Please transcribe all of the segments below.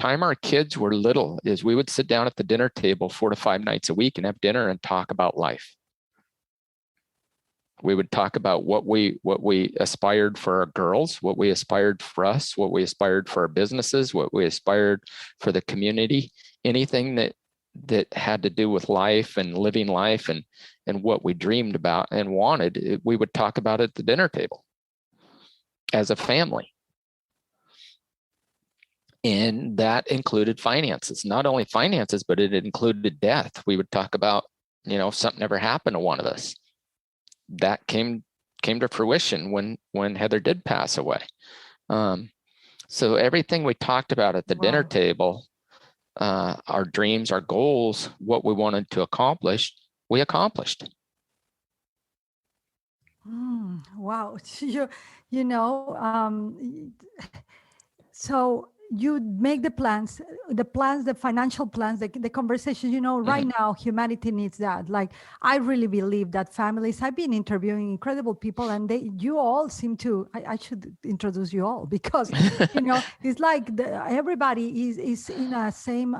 time our kids were little is we would sit down at the dinner table 4 to 5 nights a week and have dinner and talk about life. We would talk about what we aspired for our girls, what we aspired for us, what we aspired for our businesses, what we aspired for the community, anything that had to do with life and living life and what we dreamed about and wanted, we would talk about at the dinner table as a family. And that included finances, not only finances, but it included death. We would talk about, if something ever happened to one of us. That came to fruition when Heather did pass away. So everything we talked about at the dinner table, our dreams, our goals, what we wanted to accomplish, we accomplished. Wow. So you make the plans, the financial plans, the conversations, right now, humanity needs that. Like, I really believe that families, I've been interviewing incredible people and you all seem to, I should introduce you all because, it's like everybody is in a same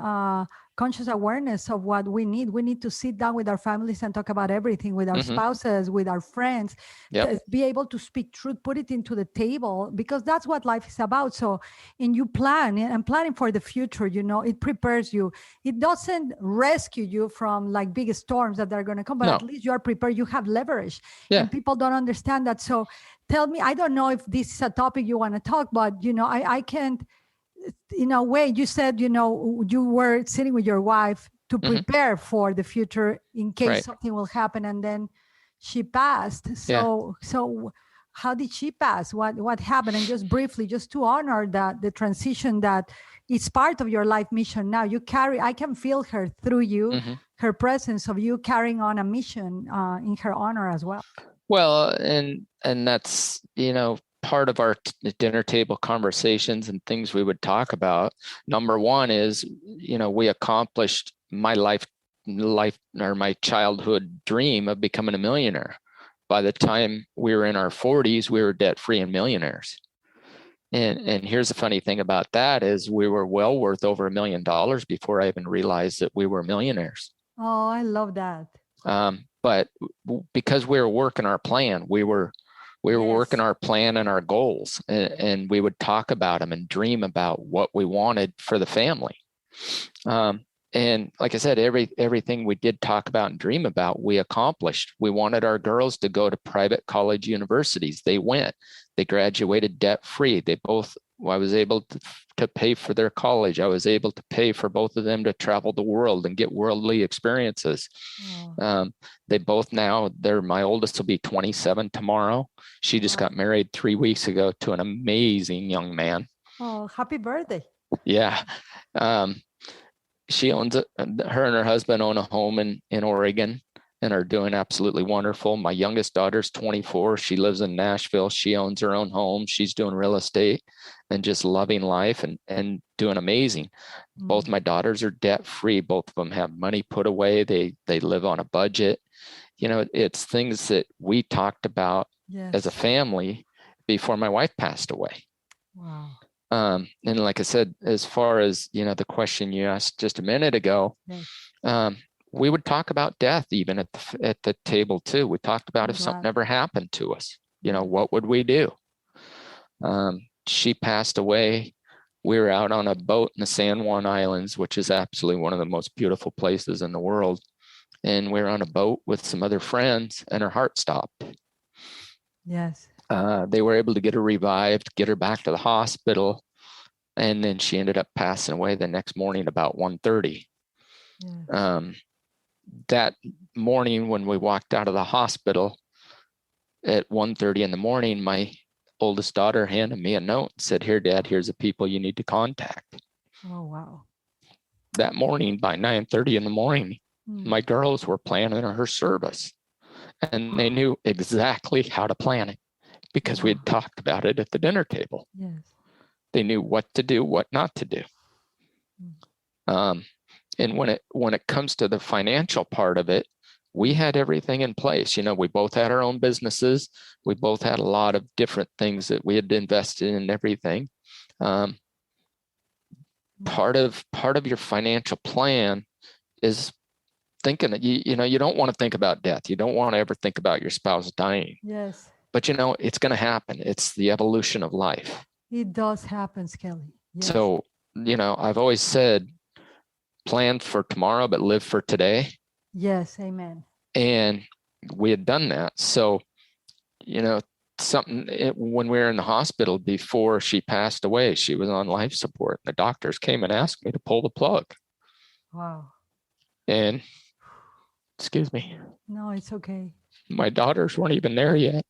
conscious awareness of what we need. We need to sit down with our families and talk about everything with our spouses, with our friends, be able to speak truth, put it into the table, because that's what life is about. So, and you plan and planning for the future, it prepares you. It doesn't rescue you from like big storms that are going to come, but at least you are prepared. You have leverage. And people don't understand that. So tell me, I don't know if this is a topic you want to talk, but, I can't, in a way, you said, you were sitting with your wife to prepare for the future in case something will happen, and then she passed. So how did she pass? What happened? And just briefly, just to honor that the transition that it's part of your life mission now. I can feel her through you, her presence of you carrying on a mission in her honor as well. Well, and that's, part of our dinner table conversations and things we would talk about. Number one is, we accomplished my life or my childhood dream of becoming a millionaire. By the time we were in our 40s, we were debt free and millionaires. And here's the funny thing about that is we were well worth over $1 million before I even realized that we were millionaires. Oh, I love that. But because we were working our plan, we were working our plan and our goals, and we would talk about them and dream about what we wanted for the family. And like I said, everything we did talk about and dream about, we accomplished. We wanted our girls to go to private college universities. They went. They graduated debt free. I was able to pay for their college. I was able to pay for both of them to travel the world and get worldly experiences. They both now, my oldest will be 27 tomorrow. She just got married 3 weeks ago to an amazing young man. Oh, happy birthday. Yeah. She owns her and her husband own a home in Oregon and are doing absolutely wonderful. My youngest daughter's 24. She lives in Nashville. She owns her own home. She's doing real estate and just loving life and doing amazing. Both my daughters are debt free. Both of them have money put away. They live on a budget. It's things that we talked about as a family before my wife passed away. Wow. And like I said, as far as, the question you asked just a minute ago, we would talk about death even at the table too. We talked about if something ever happened to us, what would we do? She passed away. We were out on a boat in the San Juan Islands, which is absolutely one of the most beautiful places in the world. And we were on a boat with some other friends and her heart stopped. Yes. They were able to get her revived, get her back to the hospital. And then she ended up passing away the next morning about 1:30. Yeah. That morning when we walked out of the hospital at 1:30 in the morning, my oldest daughter handed me a note and said, "Here, Dad, here's the people you need to contact." Oh, wow. That morning by 9:30 in the morning, my girls were planning her service and they knew exactly how to plan it because we had talked about it at the dinner table. Yes. They knew what to do, what not to do. And when it comes to the financial part of it, we had everything in place. We both had our own businesses. We both had a lot of different things that we had invested in and everything. part of your financial plan is thinking that you don't want to think about death. You don't want to ever think about your spouse dying. Yes. But it's going to happen. It's the evolution of life. It does happen, Kelly. Yes. So, I've always said, plan for tomorrow, but live for today. Yes. Amen. And we had done that. So, when we were in the hospital before she passed away, she was on life support. The doctors came and asked me to pull the plug. Wow. And excuse me. No, it's okay. My daughters weren't even there yet.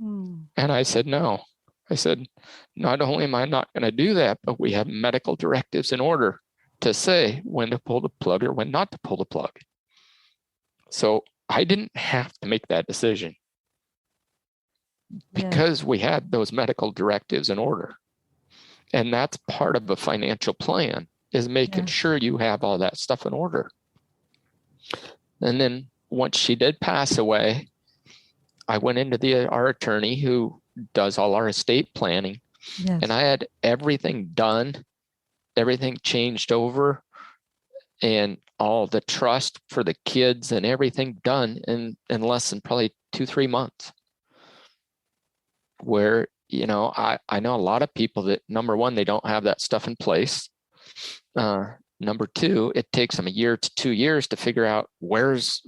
And I said, no. I said, not only am I not going to do that, but we have medical directives in order to say when to pull the plug or when not to pull the plug. So I didn't have to make that decision because we had those medical directives in order. And that's part of a financial plan, is making sure you have all that stuff in order. And then once she did pass away, I went into our attorney who does all our estate planning. Yes. And I had everything done, everything changed over, and all the trust for the kids and everything done in less than probably 2-3 months. Where, I know a lot of people that, number one, they don't have that stuff in place. Number two, it takes them 1 year to 2 years to figure out where's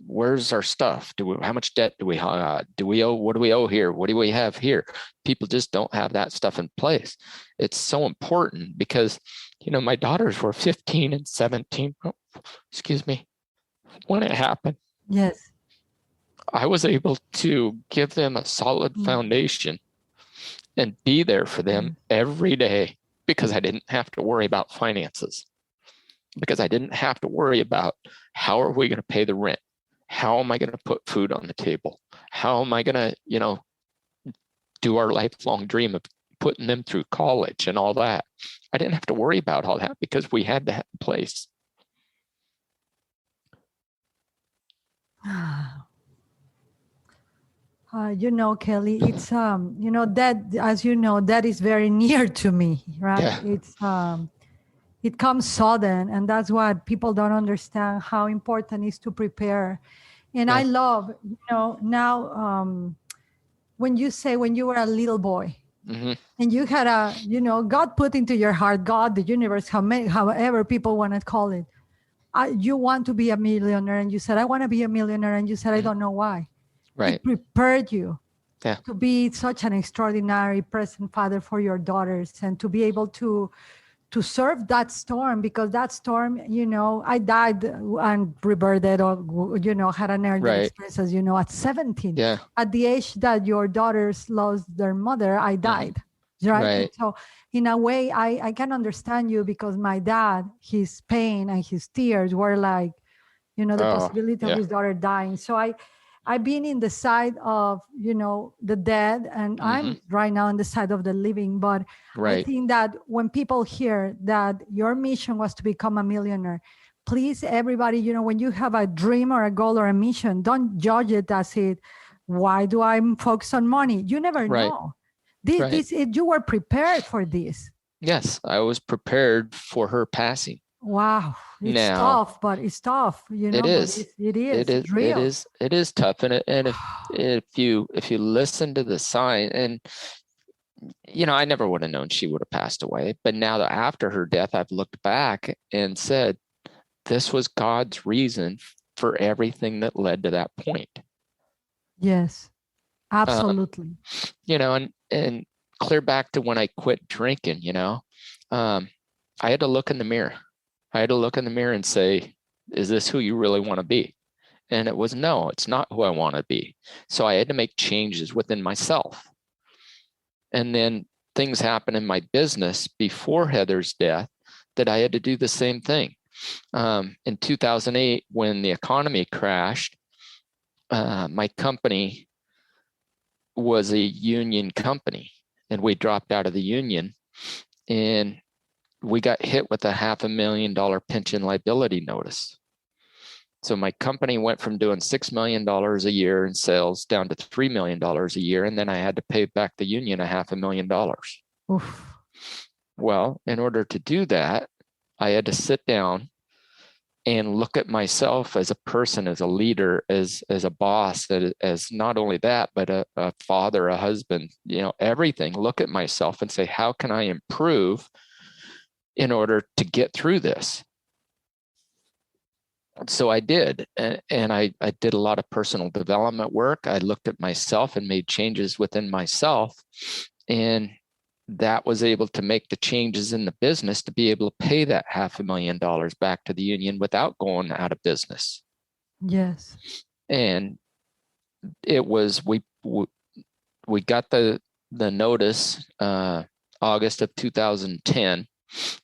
our stuff. How much debt do we have? Do we owe? What do we owe here? What do we have here? People just don't have that stuff in place. It's so important because, my daughters were 15 and 17. Oh, excuse me. When it happened. Yes. I was able to give them a solid foundation and be there for them every day because I didn't have to worry about finances. Because I didn't have to worry about how are we going to pay the rent? How am I going to put food on the table? How am I going to, do our lifelong dream of putting them through college and all that? I didn't have to worry about all that because we had that in place. Kelly, it's, that, as you know, that is very near to me, right? Yeah. It's, it comes sudden, and that's what people don't understand, how important it is to prepare. And I love, now when you say when you were a little boy and you had God put into your heart, God, the universe, however people want to call it, you want to be a millionaire, and you said, I want to be a millionaire, and you said, I don't know why. Right. It prepared you to be such an extraordinary present father for your daughters, and to be able to serve that storm, because that storm, I died and rebirthed, or, had an near-death experience, as at 17. Yeah. At the age that your daughters lost their mother, I died. Right? So in a way, I can understand you, because my dad, his pain and his tears were like, the possibility of his daughter dying. So I've been in the side of, the dead, and I'm right now on the side of the living. But I think that when people hear that your mission was to become a millionaire, please, everybody, when you have a dream or a goal or a mission, don't judge it as why do I focus on money? You never know. You were prepared for this. Yes, I was prepared for her passing. Wow, it's tough, but it's tough. It is. It is. It's real. It is tough, and if you listen to the sign, and I never would have known she would have passed away. But now that after her death, I've looked back and said, this was God's reason for everything that led to that point. Yes, absolutely. And clear back to when I quit drinking. I had to look in the mirror. I had to look in the mirror and say, is this who you really want to be? And it was, no, it's not who I want to be. So I had to make changes within myself. And then things happened in my business before Heather's death that I had to do the same thing. In 2008, when the economy crashed, my company was a union company, and we dropped out of the union, and we got hit with a $500,000 pension liability notice. So my company went from doing $6 million a year in sales down to $3 million a year. And then I had to pay back the union $500,000. Oof. Well, in order to do that, I had to sit down and look at myself as a person, as a leader, as a boss, as not only that, but a father, a husband, everything. Look at myself and say, how can I improve in order to get through this? So I did, and I did a lot of personal development work. I looked at myself and made changes within myself, and that was able to make the changes in the business to be able to pay that $500,000 back to the union without going out of business. Yes. And it was, we got the notice August of 2010.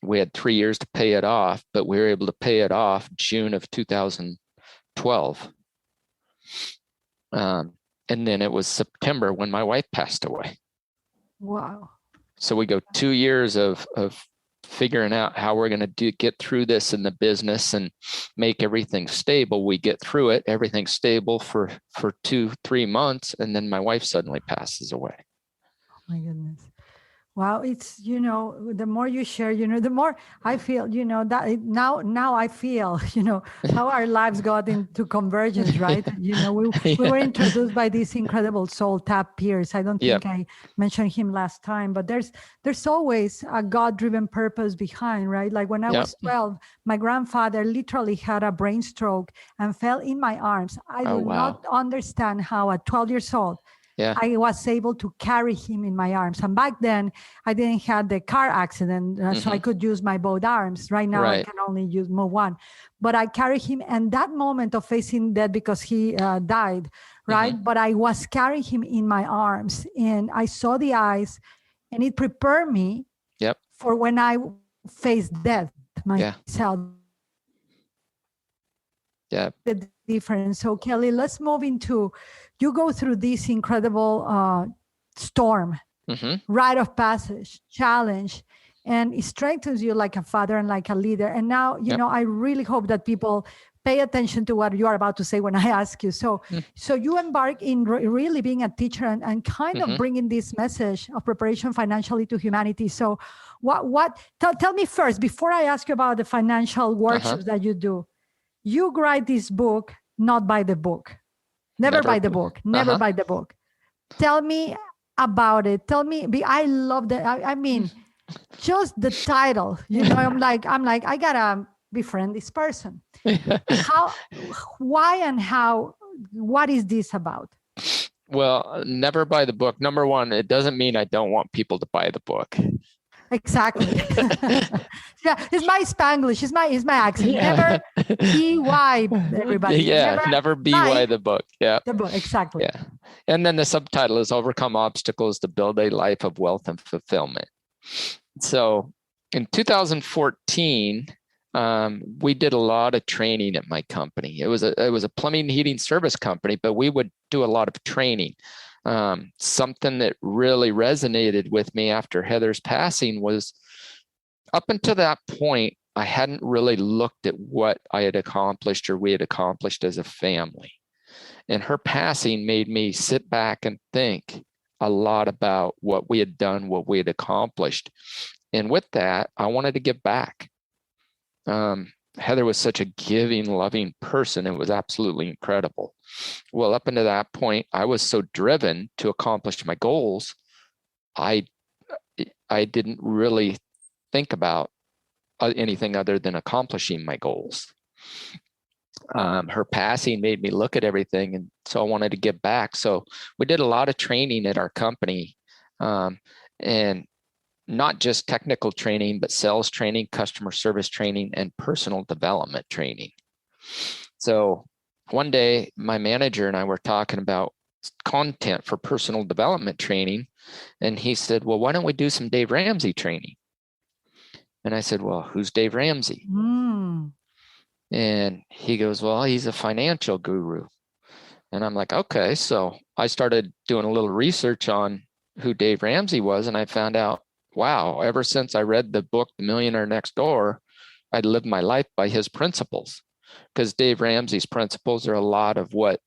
We had 3 years to pay it off, but we were able to pay it off June of 2012. And then it was September when my wife passed away. Wow. So we go 2 years of figuring out how we're going to get through this in the business and make everything stable. We get through it, everything's stable for 2-3 months, and then my wife suddenly passes away. Oh my goodness. Wow, it's, the more you share, the more I feel, that now I feel, how our lives got into convergence, right? We were introduced by this incredible soul, Tab Pierce. I don't think I mentioned him last time, but there's always a God-driven purpose behind, right? Like when I was 12, my grandfather literally had a brain stroke and fell in my arms. I do not understand how at 12 years old, I was able to carry him in my arms. And back then, I didn't have the car accident, so I could use my both arms. Right now, I can only move one. But I carry him, and that moment of facing death because he died, right? But I was carrying him in my arms, and I saw the eyes, and it prepared me for when I face death myself. The difference. So Kelly, let's move into, you go through this incredible storm, rite of passage, challenge, and it strengthens you like a father and like a leader. And now, I really hope that people pay attention to what you are about to say when I ask you. So you embark in really being a teacher and kind of bringing this message of preparation financially to humanity. So tell me first, before I ask you about the financial workshops that you do, you write this book, not by the book. Never by the book. Never by the book. Tell me about it. Tell me. I love that. I mean, just the title. I'm like, I gotta befriend this person. How? Why and how? What is this about? Well, never buy the book. Number one, it doesn't mean I don't want people to buy the book. Exactly. It's my Spanglish. It's my accent. Never BY, everybody. Never BY the book. Yeah. The book, exactly. Yeah. And then the subtitle is Overcome Obstacles to Build a Life of Wealth and Fulfillment. So in 2014, we did a lot of training at my company. It was a plumbing and heating service company, but we would do a lot of training. Something that really resonated with me after Heather's passing was, up until that point, I hadn't really looked at what I had accomplished or we had accomplished as a family. And her passing made me sit back and think a lot about what we had done, what we had accomplished. And with that, I wanted to give back. Heather was such a giving, loving person. It was absolutely incredible. Well, up until that point, I was so driven to accomplish my goals, I didn't really think about anything other than accomplishing my goals. Her passing made me look at everything, and so I wanted to give back. So we did a lot of training at our company, and not just technical training, but sales training, customer service training, and personal development training. So one day, my manager and I were talking about content for personal development training, and he said, well, why don't we do some Dave Ramsey training? And I said, well, who's Dave Ramsey? And he goes, well, he's a financial guru. And I'm like, okay. So I started doing a little research on who Dave Ramsey was, and I found out, wow, ever since I read the book, The Millionaire Next Door, I'd lived my life by his principles, because Dave Ramsey's principles are a lot of what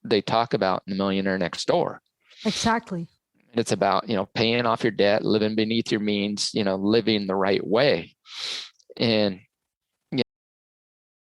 they talk about in The Millionaire Next Door. Exactly. It's about, paying off your debt, living beneath your means, living the right way. And